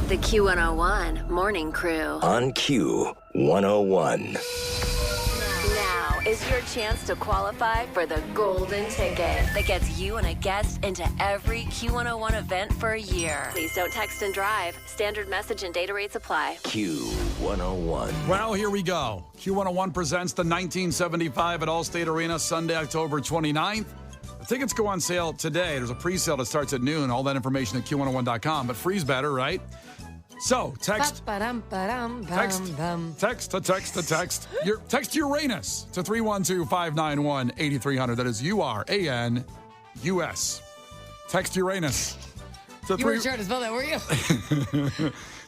The Q101 Morning Crew. On Q101. Now is your chance to qualify for the golden ticket that gets you and a guest into every Q101 event for a year. Please don't text and drive. Standard message and data rates apply. Q101. Well, here we go. Q101 presents the 1975 at Allstate Arena, Sunday, October 29th. The tickets go on sale today. There's a pre-sale that starts at noon. All that information at Q101.com. But free's better, right? So, text Uranus to 312-591-8300. That is URANUS. Text Uranus. You weren't trying to spell that, were you?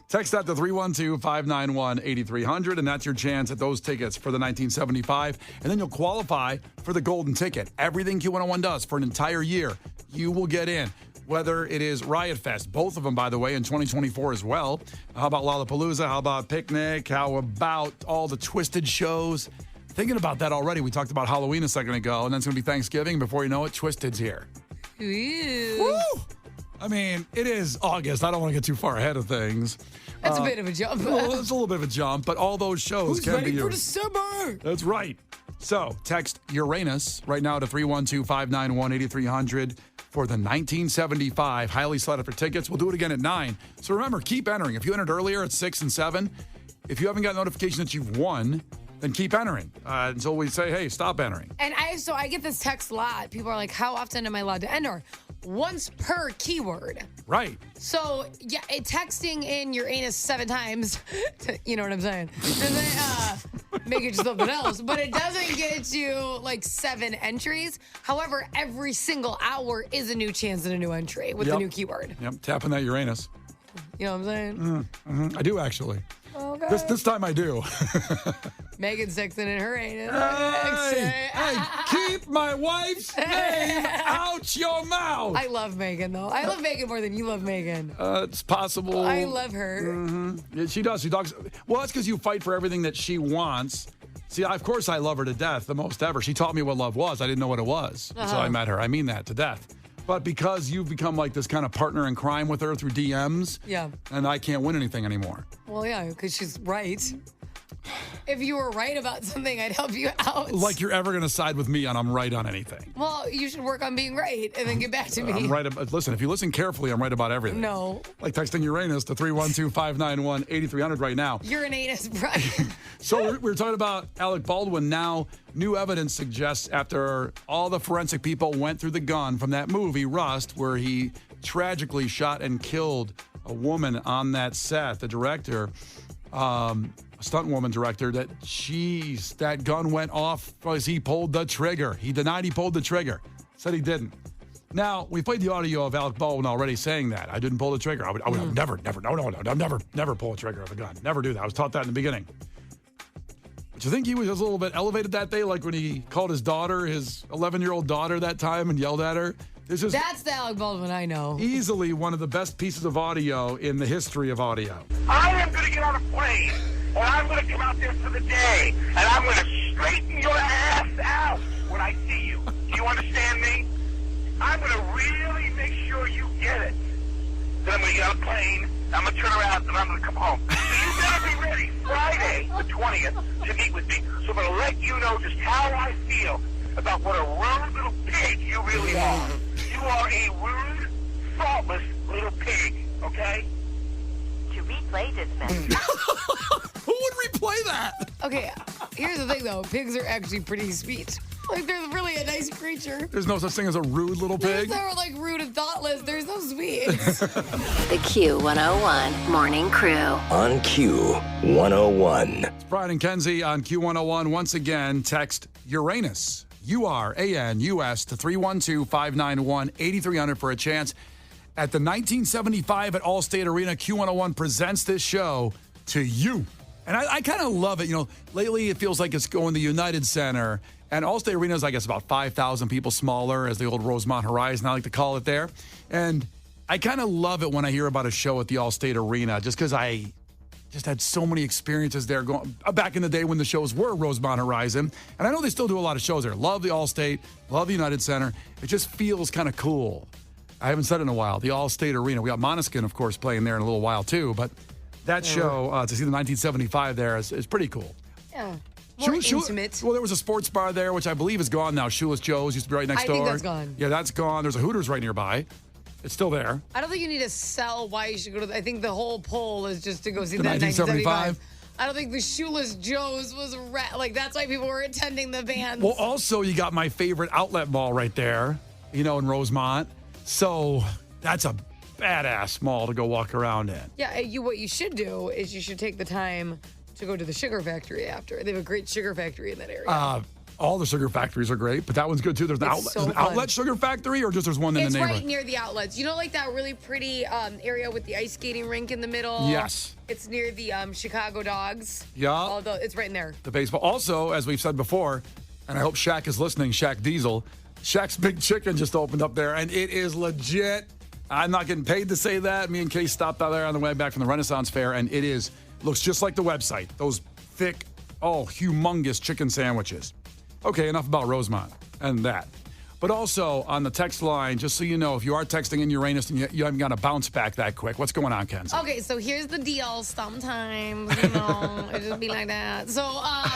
Text that to 312-591-8300, and that's your chance at those tickets for the 1975. And then you'll qualify for the golden ticket. Everything Q101 does for an entire year, you will get in. Whether it is Riot Fest, both of them, by the way, in 2024 as well. How about Lollapalooza? How about Picnic? How about all the Twisted shows? Thinking about that already. We talked about Halloween a second ago, and then it's going to be Thanksgiving. Before you know it, Twisted's here. Ooh. Woo! I mean, it is August. I don't want to get too far ahead of things. That's a bit of a jump. Well, it's a little bit of a jump, but all those shows Who's can ready be for yours. December? That's right. So, text Uranus right now to 312-591-8300 for the 1975 highly selected for tickets. We'll do it again at 9. So remember, keep entering. If you entered earlier at 6 and 7, if you haven't got notification that you've won, then keep entering until we say, hey, stop entering. And I get this text a lot. People are like, how often am I allowed to enter? Once per keyword. Right. So, yeah, texting in Uranus 7 times, you know what I'm saying, doesn't make it something else. But it doesn't get you, like, 7 entries. However, every single hour is a new chance at a new entry with the new keyword. Yep, tapping that Uranus. You know what I'm saying? Mm-hmm. I do, actually. Okay. This time I do. Megan's texting in her Uranus. Hey, keep my wife's name out your mouth. I love Megan, though. I love Megan more than you love Megan. It's possible. I love her. Mm-hmm. Yeah, she does. She talks. Well, that's because you fight for everything that she wants. See, of course, I love her to death, the most ever. She taught me what love was. I didn't know what it was until I met her. I mean that to death. But because you've become like this kind of partner in crime with her through DMs, yeah, and I can't win anything anymore. Well, yeah, because she's right. If you were right about something, I'd help you out. Like you're ever going to side with me on I'm right on anything. Well, you should work on being right and then get back to me. I'm right. Listen, if you listen carefully, I'm right about everything. No. Like texting Uranus to 312-591-8300 right now. Uranus, right? So we're talking about Alec Baldwin now. New evidence suggests after all the forensic people went through the gun from that movie, Rust, where he tragically shot and killed a woman on that set, the director, a stunt woman director, that gun went off because he pulled the trigger. He denied he pulled the trigger. Said he didn't. Now, we played the audio of Alec Baldwin already saying that. I didn't pull the trigger. I would never pull a trigger of a gun. Never do that. I was taught that in the beginning. But you think he was a little bit elevated that day, like when he called his daughter, his 11-year-old daughter that time and yelled at her? That's the Alec Baldwin I know. Easily one of the best pieces of audio in the history of audio. I am going to get on a plane, and I'm going to come out there for the day, and I'm going to straighten your ass out when I see you. Do you understand me? I'm going to really make sure you get it. Then I'm going to get on a plane, I'm going to turn around, and I'm going to come home. So you better be ready Friday, the 20th, to meet with me. So I'm going to let you know just how I feel about what a rude little pig you really are. You are a rude, thoughtless little pig, okay? To replay this message. Who would replay that? Okay, here's the thing, though. Pigs are actually pretty sweet. Like, they're really a nice creature. There's no such thing as a rude little pig? They're like rude and thoughtless. They're so sweet. The Q101 Morning Crew. On Q101. It's Brian and Kenzie on Q101. Once again, text Uranus, URANUS, to 312-591-8300 for a chance at the 1975 at Allstate Arena. Q101 presents this show to you. And I kind of love it. You know, lately it feels like it's going to United Center. And Allstate Arena is, I guess, about 5,000 people smaller, as the old Rosemont Horizon, I like to call it there. And I kind of love it when I hear about a show at the Allstate Arena, just because I just had so many experiences there going back in the day when the shows were Rosemont Horizon. And I know they still do a lot of shows there. Love the Allstate, love the United Center. It just feels kind of cool. I haven't said it in a while. The All-State Arena. We got Måneskin, of course, playing there in a little while, too. But that show, to see the 1975 there is pretty cool. Yeah. More intimate. Well, there was a sports bar there, which I believe is gone now. Shoeless Joe's used to be right next door. I think that's gone. Yeah, that's gone. There's a Hooters right nearby. It's still there. I don't think you need to sell why you should go to. I think the whole poll is just to go see The that 1975? I don't think the Shoeless Joe's was like that's why people were attending the bands. Well, also you got my favorite outlet mall right there, in Rosemont. So that's a badass mall to go walk around in. Yeah, what you should do is you should take the time to go to the sugar factory after. They have a great sugar factory in that area. All the sugar factories are great, but that one's good too. There's an outlet sugar factory, or just there's one in the neighborhood? It's right near the outlets. You know, like that really pretty area with the ice skating rink in the middle? Yes. It's near the Chicago Dogs. Yeah. It's right in there. The baseball. Also, as we've said before, and I hope Shaq is listening, Shaq Diesel, Shaq's Big Chicken just opened up there, and it is legit. I'm not getting paid to say that. Me and Kay stopped out there on the way back from the Renaissance Fair, and looks just like the website. Those thick, humongous chicken sandwiches. Okay, enough about Rosemont and that. But also on the text line, just so you know, if you are texting in Uranus and you haven't got a bounce back that quick, what's going on, Kenzie? Okay, so here's the deal. Sometimes, it just be like that. So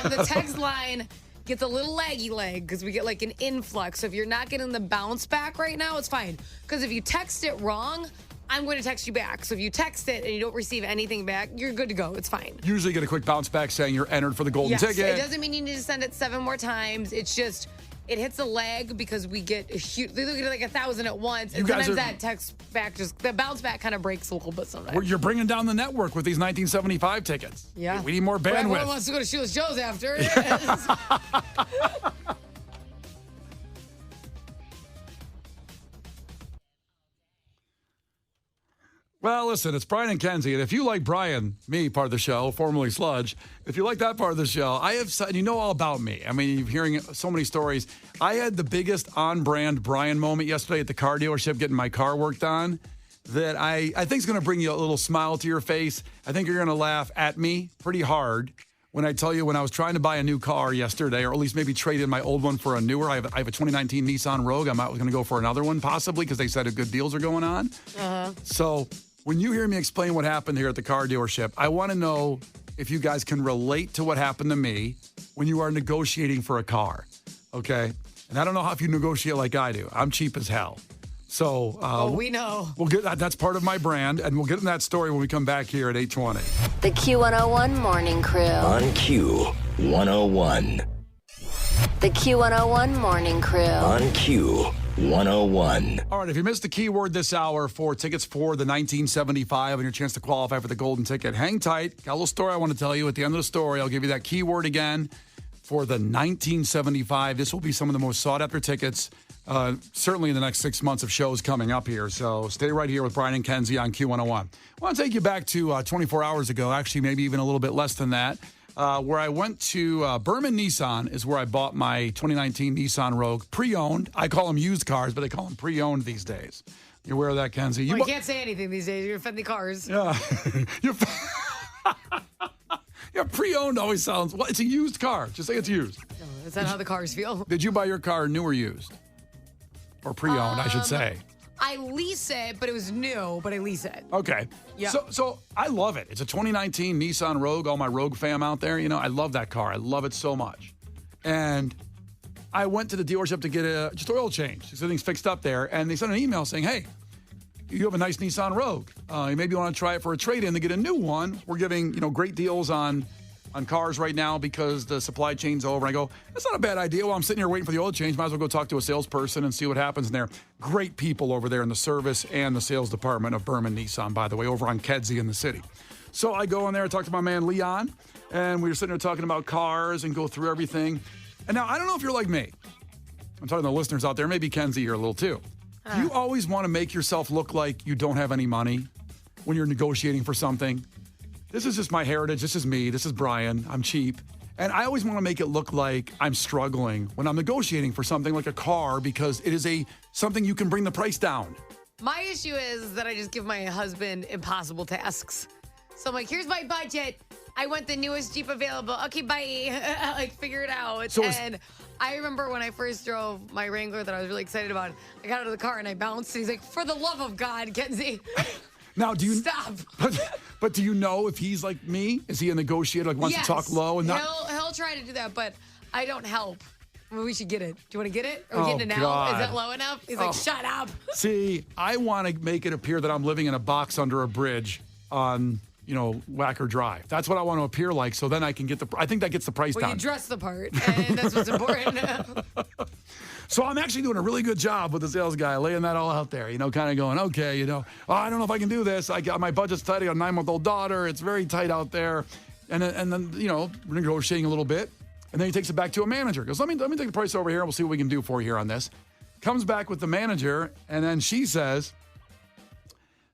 the text line gets a little laggy leg because we get like an influx. So if you're not getting the bounce back right now, it's fine. Because if you text it wrong, I'm going to text you back. So if you text it and you don't receive anything back, you're good to go. It's fine. Usually get a quick bounce back saying you're entered for the golden ticket. It doesn't mean you need to send it 7 more times. It's just, it hits a lag because we get a huge, they look at like 1,000 at once. And sometimes that text back the bounce back kind of breaks a little bit sometimes. You're bringing down the network with these 1975 tickets. Yeah. We need more bandwidth. Everyone wants to go to Shoeless Joe's after. Well, listen, it's Brian and Kenzie, and if you like Brian, me, part of the show, formerly Sludge, if you like that part of the show, you know all about me. I mean, you're hearing so many stories. I had the biggest on-brand Brian moment yesterday at the car dealership getting my car worked on that I think is going to bring you a little smile to your face. I think you're going to laugh at me pretty hard when I tell you when I was trying to buy a new car yesterday, or at least maybe trade in my old one for a newer. I have a 2019 Nissan Rogue. I'm going to go for another one possibly because they said good deals are going on. So when you hear me explain what happened here at the car dealership, I want to know if you guys can relate to what happened to me when you are negotiating for a car, okay? And I don't know if you negotiate like I do. I'm cheap as hell. So we know. We'll get that. That's part of my brand, and we'll get in that story when we come back here at 8:20. The Q101 Morning Crew. On Q101. The Q101 Morning Crew. On Q101. All right, if you missed the keyword this hour for tickets for the 1975 and your chance to qualify for the golden ticket, hang tight. Got a little story I want to tell you. At the end of the story, I'll give you that keyword again for the 1975. This will be some of the most sought-after tickets, certainly in the next 6 months of shows coming up here. So stay right here with Brian and Kenzie on Q101. I want to take you back to 24 hours ago, actually maybe even a little bit less than that, where I went to Berman Nissan is where I bought my 2019 Nissan Rogue, pre-owned. I call them used cars, but they call them pre-owned these days. You aware of that, Kenzie? You can't say anything these days. You're offending cars. Yeah. Yeah, pre-owned always sounds, well, it's a used car. Just say it's used. Oh, is that how the cars feel? Did you buy your car new or used? Or pre-owned, I should say. I lease it, but it was new, but I lease it. Okay. Yeah. So I love it. It's a 2019 Nissan Rogue. All my Rogue fam out there, I love that car. I love it so much. And I went to the dealership to get just oil change. Everything's fixed up there. And they sent an email saying, hey, you have a nice Nissan Rogue. Maybe you want to try it for a trade-in to get a new one. We're giving, great deals on cars right now because the supply chain's over. I go, that's not a bad idea. Well, I'm sitting here waiting for the oil change. Might as well go talk to a salesperson and see what happens. And they're great people over there in the service and the sales department of Berman Nissan, by the way, over on Kedzie in the city. So I go in there and talk to my man Leon, and we were sitting there talking about cars and go through everything. And now, I don't know if you're like me. I'm talking to the listeners out there, maybe Kenzie here a little too. Do you always want to make yourself look like you don't have any money when you're negotiating for something? This is just my heritage. This is me. This is Brian. I'm cheap. And I always want to make it look like I'm struggling when I'm negotiating for something like a car because it is something you can bring the price down. My issue is that I just give my husband impossible tasks. So I'm like, here's my budget. I want the newest Jeep available. Okay, bye. Figure it out. So I remember when I first drove my Wrangler that I was really excited about. I got out of the car and I bounced. He's like, for the love of God, Kenzie. Now, do you Stop? But do you know if he's like me? Is he a negotiator? Like wants to talk low and not? He'll try to do that, but I don't help. Well, we should get it. Do you want to get it? Are we getting it now? God. Is that low enough? He's like, shut up. See, I want to make it appear that I'm living in a box under a bridge on, Wacker Drive. That's what I want to appear like. So then I can I think that gets the price down. You dress the part, and that's what's important. So I'm actually doing a really good job with the sales guy, laying that all out there, kind of going, okay, I don't know if I can do this. I got my budget's tight. I got a 9-month-old daughter. It's very tight out there. And then we're negotiating a little bit. And then he takes it back to a manager. Goes, let me take the price over here. And we'll see what we can do for you here on this. Comes back with the manager. And then she says,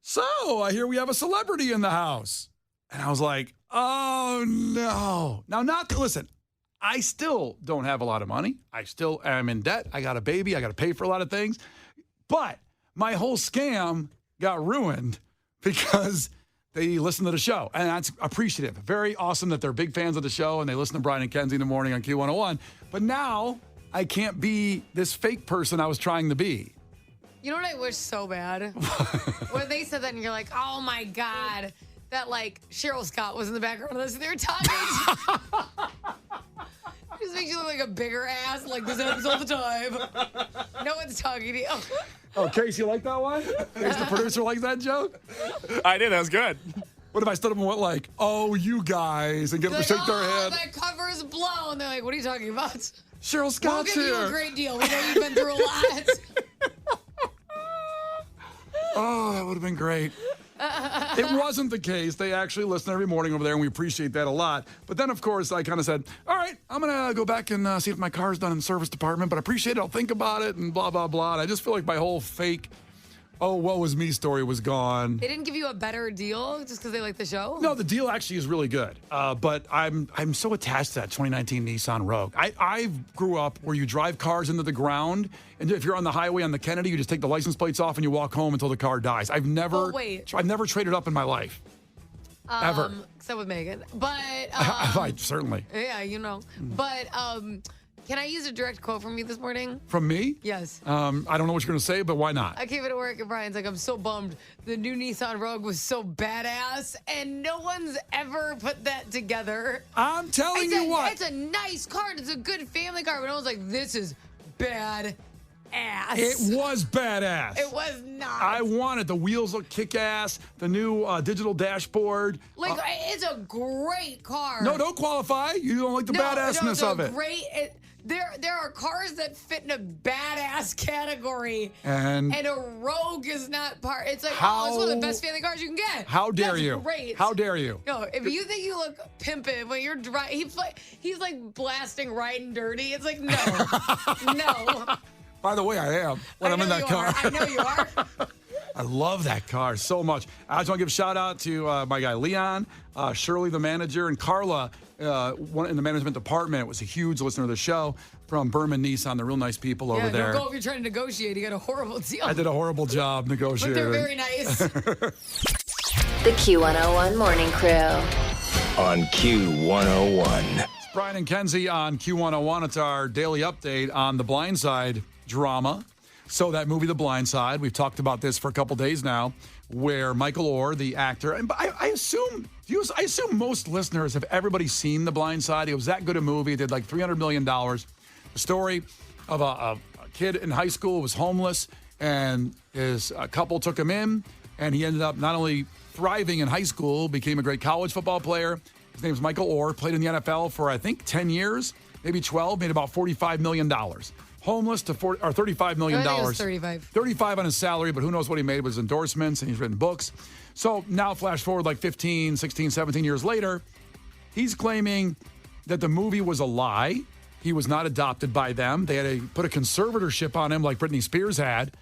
so I hear we have a celebrity in the house. And I was like, oh, no. Now, listen, I still don't have a lot of money. I still am in debt. I got a baby. I got to pay for a lot of things. But my whole scam got ruined because they listen to the show. And that's appreciative. Very awesome that they're big fans of the show and they listen to Brian and Kenzie in the morning on Q101. But now I can't be this fake person I was trying to be. You know what I wish so bad? When they said that and you're like, oh my God, that Cheryl Scott was in the background of this and they were talking. Just makes you look like a bigger ass, like this happens all the time. No one's talking to you. Oh, Casey, you like that one? Is the producer like that joke? I did. That was good. What if I stood up and went like, oh, you guys, and get them to shake their head? That cover is blown. They're like, what are you talking about? Cheryl Scott's here. We'll give you a great deal. We know you've been through a lot. Oh, that would have been great. It wasn't the case. They actually listen every morning over there, and we appreciate that a lot. But then, of course, I kind of said, all right, I'm going to go back and see if my car's done in the service department, but I appreciate it. I'll think about it and blah, blah, blah. And I just feel like my whole fake, oh, woe was me story was gone. They didn't give you a better deal just because they like the show? No, the deal actually is really good. But I'm so attached to that 2019 Nissan Rogue. I grew up where you drive cars into the ground, and if you're on the highway on the Kennedy, you just take the license plates off and you walk home until the car dies. I've never traded up in my life. Ever. Except with Megan. But certainly. Yeah, But can I use a direct quote from you this morning? From me? Yes. I don't know what you're going to say, but why not? I came into work and Brian's like, I'm so bummed. The new Nissan Rogue was so badass, and no one's ever put that together. I'm telling you what. It's a nice car. It's a good family car. But I was like, this is bad ass. It was badass. It was not. I wanted the wheels look kick-ass, the new digital dashboard. It's a great car. No, don't qualify. You don't like the badassness of it. There are cars that fit in a badass category, and a Rogue is not part. It's like, it's one of the best family cars you can get. How dare you? Great. How dare you? No, if you think you look pimpin' when you're driving, he's like blasting Riding Dirty. It's like, no, no. By the way, I am when I'm in that car. I know you are. I love that car so much. I just want to give a shout out to my guy Leon, Shirley, the manager, and Carla, one in the management department, was a huge listener of the show from Berman Nissan. They're real nice people over there. Don't go if you're trying to negotiate. You got a horrible deal. I did a horrible job negotiating. But they're very nice. The Q101 Morning Crew. On Q101. It's Brian and Kenzie on Q101. It's our daily update on the Blind Side drama. So that movie, The Blind Side, we've talked about this for a couple days now, where Michael Orr, the actor, and I assume most listeners have everybody seen The Blind Side. It was that good a movie. It did like $300 million. The story of a kid in high school who was homeless, and his couple took him in, and he ended up not only thriving in high school, became a great college football player. His name's Michael Orr, played in the NFL for, I think, 10 years, maybe 12, made about $45 million. Homeless to $35 million. I think it was 35. 35 on his salary, but who knows what he made with his endorsements, and he's written books. So now flash forward like 15, 16, 17 years later, he's claiming that the movie was a lie. He was not adopted by them. They had to put a conservatorship on him like Britney Spears had,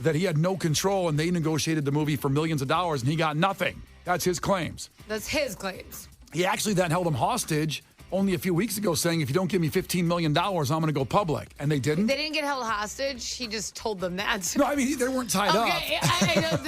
that he had no control, and they negotiated the movie for millions of dollars, and he got nothing. That's his claims. That's his claims. He actually then held him hostage only a few weeks ago, saying, if you don't give me $15 million, I'm going to go public. And they didn't. They didn't get held hostage. He just told them that. No, I mean, they weren't tied up. Okay, I know.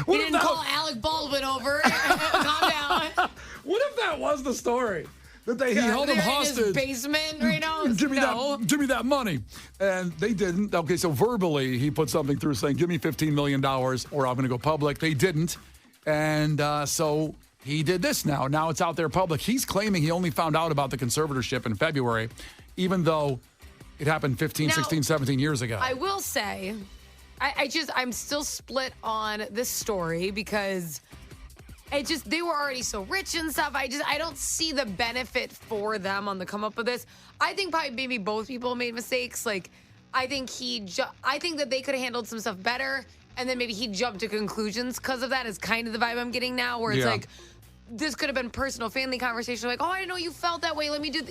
He didn't call Alec Baldwin over. Calm down. What if that was the story? that he held him They're hostage. in his basement right now. Give me that money. And they didn't. Okay, so verbally, he put something through saying, give me $15 million or I'm going to go public. They didn't. And so he did this now. Now it's out there public. He's claiming he only found out about the conservatorship in February, even though it happened 15, 16, 17 years ago. I will say, I'm still split on this story because they were already so rich and stuff. I don't see the benefit for them on the come up with this. I think probably maybe both people made mistakes. Like, I think that they could have handled some stuff better, and then maybe he jumped to conclusions because of that. Is kind of the vibe I'm getting now, where it's like, this could have been personal family conversation. Like, oh, I didn't know you felt that way. Let me do,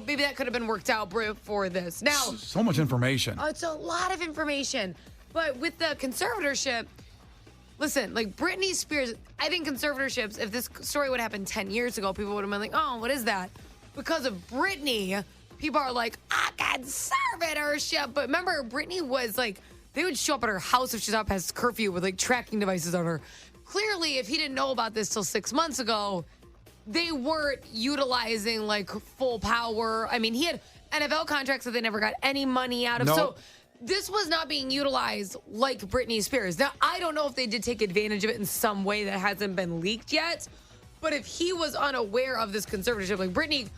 maybe that could have been worked out for this. Now, so much information. It's a lot of information. But with the conservatorship, listen, like Britney Spears, I think conservatorships, if this story would happen 10 years ago, people would have been like, oh, what is that? Because of Britney, people are like, conservatorship. But remember, Britney was like, they would show up at her house if she's out past curfew with like tracking devices on her. Clearly, if he didn't know about this till 6 months ago, they weren't utilizing like full power. I mean, he had NFL contracts that they never got any money out of. Nope. So this was not being utilized like Britney Spears. Now, I don't know if they did take advantage of it in some way that hasn't been leaked yet, but if he was unaware of this conservatorship, like Britney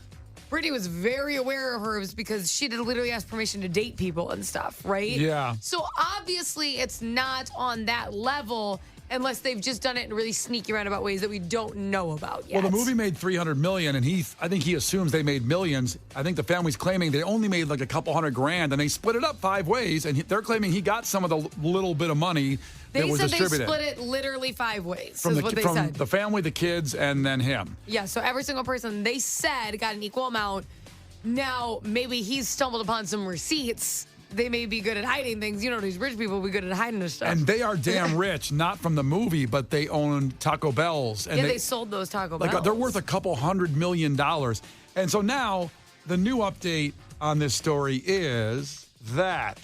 was very aware of hers because she did literally ask permission to date people and stuff, right? Yeah. So obviously it's not on that level unless they've just done it in really sneaky roundabout ways that we don't know about yet. Well, the movie made $300 million, and I think he assumes they made millions. I think the family's claiming they only made like a couple $100,000, and they split it up 5 ways, and they're claiming he got some of the little bit of money that was distributed. They split it literally 5 ways, from is what they said. The family, the kids, and then him. Yeah, so every single person, they said, got an equal amount. Now, maybe he's stumbled upon some receipts. They may be good at hiding things. These rich people be good at hiding this stuff. And they are damn rich, not from the movie, but they own Taco Bells. And they sold those Taco Bells. They're worth a couple $100 million. And so now the new update on this story is that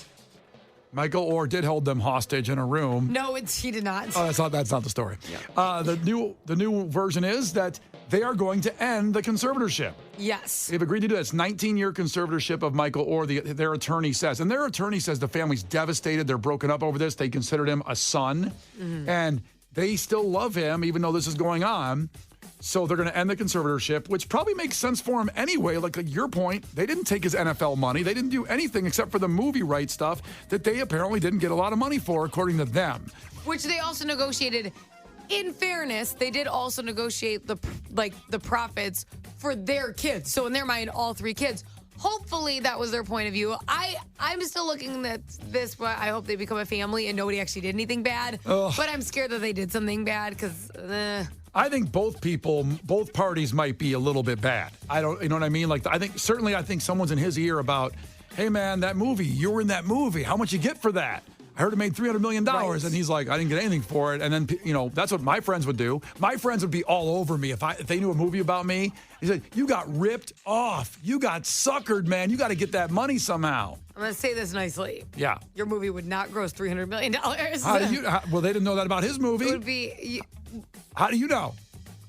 Michael Orr did hold them hostage in a room. No, he did not. Oh, that's not the story. Yeah. The new version is that they are going to end the conservatorship. Yes. They've agreed to do this 19-year conservatorship of Michael Orr, their attorney says. And their attorney says the family's devastated. They're broken up over this. They considered him a son. Mm-hmm. And they still love him, even though this is going on. So they're going to end the conservatorship, which probably makes sense for him anyway. Like your point, they didn't take his NFL money. They didn't do anything except for the movie rights stuff that they apparently didn't get a lot of money for, according to them. Which they also negotiated. In fairness, they did also negotiate the profits for their kids. So in their mind, all 3 kids. Hopefully that was their point of view. I'm still looking at this, but I hope they become a family and nobody actually did anything bad. Ugh. But I'm scared that they did something bad because. I think both parties might be a little bit bad. You know what I mean? Like I think someone's in his ear about, hey man, that movie, you were in that movie. How much you get for that? I heard it made $300 million. Right. And he's like, I didn't get anything for it. And then, that's what my friends would do. My friends would be all over me if they knew a movie about me. He said, you got ripped off. You got suckered, man. You got to get that money somehow. I'm going to say this nicely. Yeah. Your movie would not gross $300 million. Well, they didn't know that about his movie. It would be. How do you know?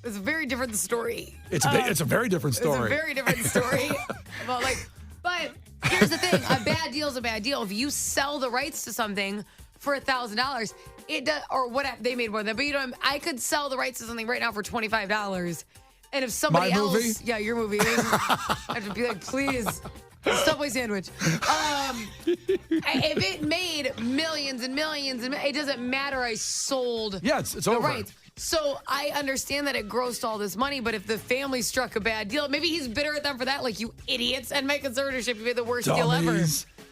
It's a very different story. It's a very different story. It's a very different story. But here's the thing: a bad deal is a bad deal. If you sell the rights to something for $1,000, it does, or whatever they made more than that. But I could sell the rights to something right now for $25, and if somebody My else, movie? yeah, your movie, I have to be like, please. Subway sandwich. If it made millions and millions, it doesn't matter. I sold it's over. Rights. So I understand that it grossed all this money, but if the family struck a bad deal, maybe he's bitter at them for that. Like, you idiots, and my conservatorship, you made the worst deal ever.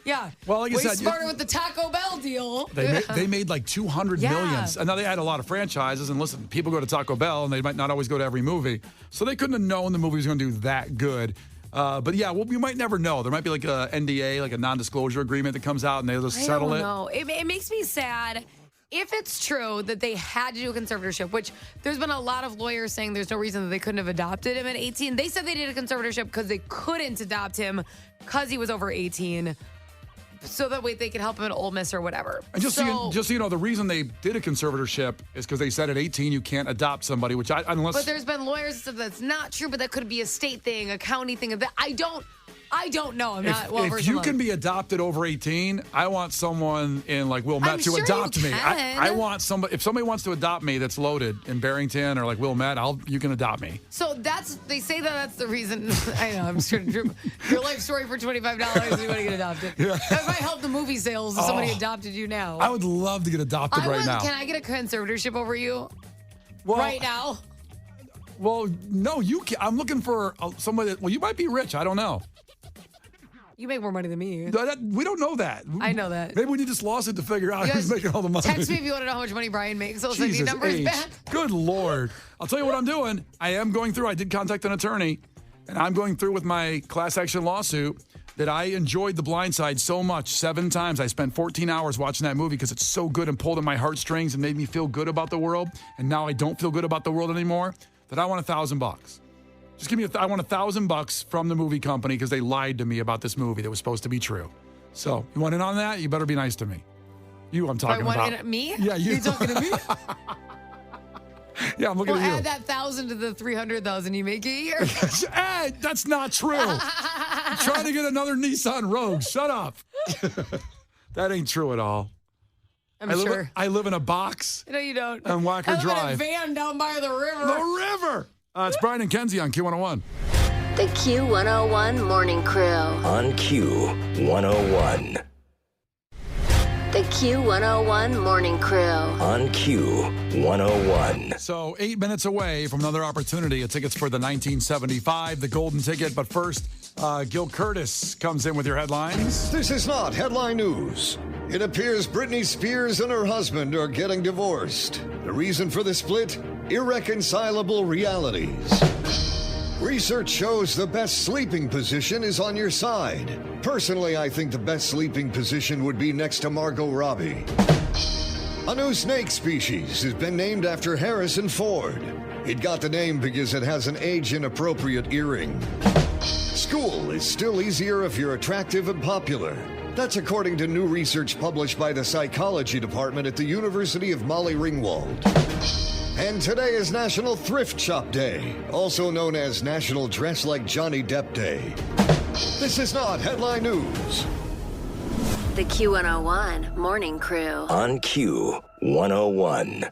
Yeah. Well, like I said, smarter with the Taco Bell deal. They made like $200 million. And now they had a lot of franchises. And listen, people go to Taco Bell, and they might not always go to every movie. So they couldn't have known the movie was going to do that good. But yeah, we might never know. There might be like a NDA, like a non-disclosure agreement that comes out, and they'll just settle it. I don't know. It makes me sad. If it's true that they had to do a conservatorship, which there's been a lot of lawyers saying there's no reason that they couldn't have adopted him at 18. They said they did a conservatorship because they couldn't adopt him because he was over 18. so that way they can help him at Ole Miss or whatever. And just so you know, the reason they did a conservatorship is because they said at 18 you can't adopt somebody, But there's been lawyers that said that's not true, but that could be a state thing, a county thing. I don't know. I'm not well versed. If you can be adopted over 18, I want someone in like Wilmette to adopt me. I want somebody. If somebody wants to adopt me that's loaded in Barrington or like Wilmette, you can adopt me. So they say that's the reason. I know. I'm just trying to your life story for $25. You want to get adopted? Yeah. That might help the movie sales if somebody adopted you now. I would love to get adopted right now. Can I get a conservatorship over you? Well, right now. Well, no, you can. I'm looking for somebody that. Well, you might be rich. I don't know. You make more money than me. We don't know that. I know that. Maybe we need this lawsuit to figure out who's making all the money. Text me if you want to know how much money Brian makes. I'll send you numbers back. Good Lord. I'll tell you what I'm doing. I did contact an attorney, and I'm going through with my class action lawsuit that I enjoyed The Blind Side so much 7 times. I spent 14 hours watching that movie because it's so good and pulled at my heartstrings and made me feel good about the world. And now I don't feel good about the world anymore, that I want $1,000. Just give me I want $1,000 from the movie company because they lied to me about this movie that was supposed to be true. So you want in on that? You better be nice to me. I'm talking about. Me? Yeah, you. You're talking to me? Yeah, I'm looking at you. Add that 1,000 to the 300,000 you make a year. Hey, that's not true. I'm trying to get another Nissan Rogue. Shut up. That ain't true at all. I live in a box. No, you don't. On Walker Drive. I live in a van down by the river. The river. It's Brian and Kenzie on Q101. The Q101 Morning Crew. On Q101. The Q101 Morning Crew. On Q101. So 8 minutes away from another opportunity of tickets for the 1975, the golden ticket. But first, Gil Curtis comes in with your headlines. This is not headline news. It appears Britney Spears and her husband are getting divorced. The reason for the split? Irreconcilable realities. Research shows the best sleeping position is on your side. Personally, I think the best sleeping position would be next to Margot Robbie. A new snake species has been named after Harrison Ford. It got the name because it has an age-inappropriate earring. School is still easier if you're attractive and popular. That's according to new research published by the Psychology Department at the University of Molly Ringwald. And today is National Thrift Shop Day, also known as National Dress Like Johnny Depp Day. This is not headline news. The Q101 Morning Crew. On Q101.